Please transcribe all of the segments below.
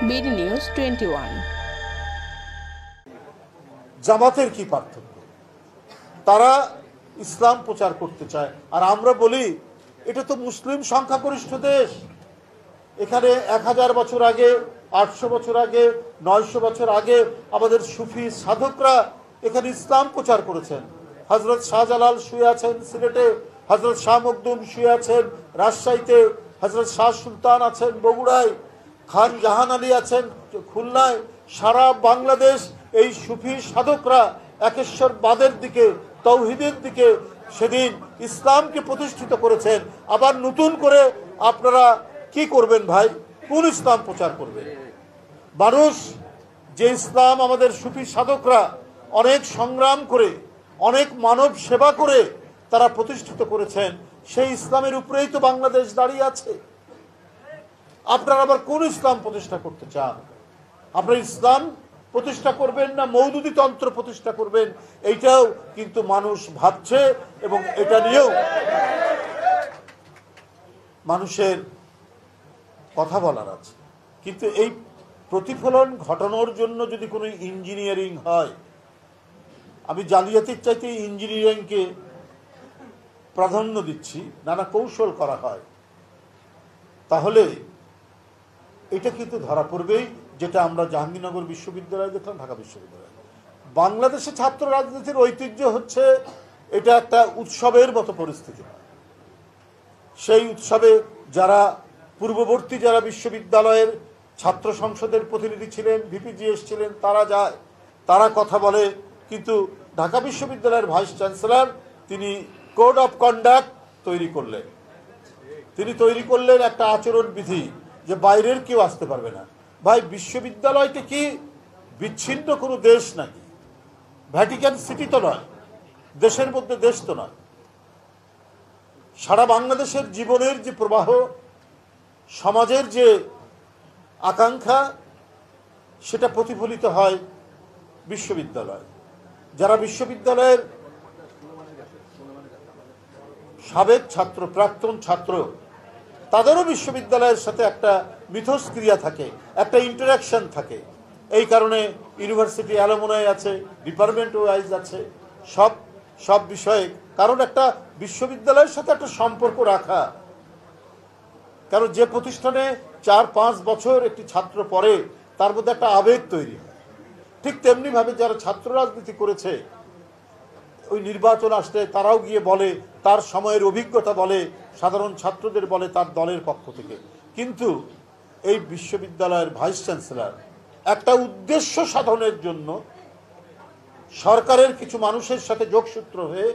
BD news 21। জামাতের কি পার্থক্য? তারা ইসলাম প্রচার করতে চায়, আর আমরা বলি এটা তো মুসলিম সংখ্যাগরিষ্ঠ দেশ। এখানে 1000 বছর আগে, 800 বছর আগে, 900 বছর আগে আমাদের সুফি সাধকরা এখানে ইসলাম প্রচার করেছেন। হযরত শাহজালাল শুয়ে আছেন সিলেটে, হযরত শাহ মখদুম শুয়ে আছেন রাজশাহীতে, হযরত শাহ সুলতান আছেন বগুড়ায়, খান জাহান আলী আছেন খুলনায়। সারা বাংলাদেশ এই সুফি সাধকরা একেশ্বরবাদের দিকে, তৌহিদের দিকে সেদিন ইসলামকে প্রতিষ্ঠিত করেছেন। আবার নতুন করে আপনারা কি করবেন ভাই? কোন ইসলাম প্রচার করবেন? মানুষ যে ইসলাম আমাদের সুফি সাধকরা অনেক সংগ্রাম করে, অনেক মানব সেবা করে তারা প্রতিষ্ঠিত করেছেন, সেই ইসলামের উপরেই তো বাংলাদেশ দাঁড়িয়ে আছে। আপনারা আবার কোন ইসলাম প্রতিষ্ঠা করতে চান? আপনারা ইসলাম প্রতিষ্ঠা করবেন না মওদুদি তন্ত্র প্রতিষ্ঠা করবেন? এইটাও কিন্তু মানুষ ভাবছে, এবং এটা নিয়েও মানুষের কথা বলার আছে। কিন্তু এই প্রতিফলন ঘটানোর জন্য যদি কোনো ইঞ্জিনিয়ারিং হয়, আমি জালিয়াতির চাইতে ইঞ্জিনিয়ারিংকে প্রাধান্য দিচ্ছি, নানা কৌশল করা হয়, তাহলে এটা কিন্তু ধরা পড়বেই, যেটা আমরা জাহাঙ্গীরনগর বিশ্ববিদ্যালয়ে দেখলাম, ঢাকা বিশ্ববিদ্যালয়ে। বাংলাদেশে ছাত্র রাজনীতির ঐতিহ্য হচ্ছে এটা একটা উৎসবের মতো পরিস্থিতি। সেই উৎসবে যারা পূর্ববর্তী যারা বিশ্ববিদ্যালয়ের ছাত্র সংসদের প্রতিনিধি ছিলেন, ভিপিজিএস ছিলেন, তারা যায়, তারা কথা বলে। কিন্তু ঢাকা বিশ্ববিদ্যালয়ের ভাইস চ্যান্সেলর তিনি কোড অফ কন্ডাক্ট তৈরি করলেন। তিনি তৈরি করলেন একটা আচরণ বিধি, যে বাইরের কেউ আসতে পারবে না। ভাই, বিশ্ববিদ্যালয়টা কি বিচ্ছিন্ন কোনো দেশ নাকি? ভ্যাটিকান সিটি তো নয়, দেশের মধ্যে দেশ তো নয়। সারা বাংলাদেশের জীবনের যে প্রবাহ, সমাজের যে আকাঙ্ক্ষা, সেটা প্রতিফলিত হয় বিশ্ববিদ্যালয়। যারা বিশ্ববিদ্যালয়ের সাবেক ছাত্র, প্রাক্তন ছাত্র, তাদেরও বিশ্ববিদ্যালয়ের সাথে একটা মিথস্ক্রিয়া থাকে, একটা ইন্টারাকশন থাকে। এই কারণে ইউনিভার্সিটি অ্যালুমনাই আছে, ডিপার্টমেন্ট ওয়াইজ আছে, সব বিষয়ে। কারণ একটা বিশ্ববিদ্যালয়ের সাথে একটা সম্পর্ক রাখা, কারণ যে প্রতিষ্ঠানে 4-5 বছর একটি ছাত্র পড়ে, তার মধ্যে একটা আবেগ তৈরি হয়। ঠিক তেমনিভাবে যারা ছাত্র রাজনীতি করেছে, ওই নির্বাচন আসলে তারাও গিয়ে বলে, তার সময়ের অভিজ্ঞতা বলে, সাধারণ ছাত্রদের বলে তার দলের পক্ষ থেকে। কিন্তু এই বিশ্ববিদ্যালয়ের ভাইস চ্যান্সেলর একটা উদ্দেশ্য সাধনের জন্য সরকারের কিছু মানুষের সাথে যোগসূত্র হয়ে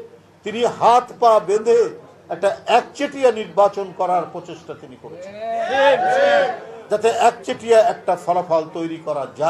তিনি হাত পা বেঁধে একটা একচেটিয়া নির্বাচন করার প্রচেষ্টা তিনি করেছেন, যাতে একচেটিয়া একটা ফলাফল তৈরি করা যায়।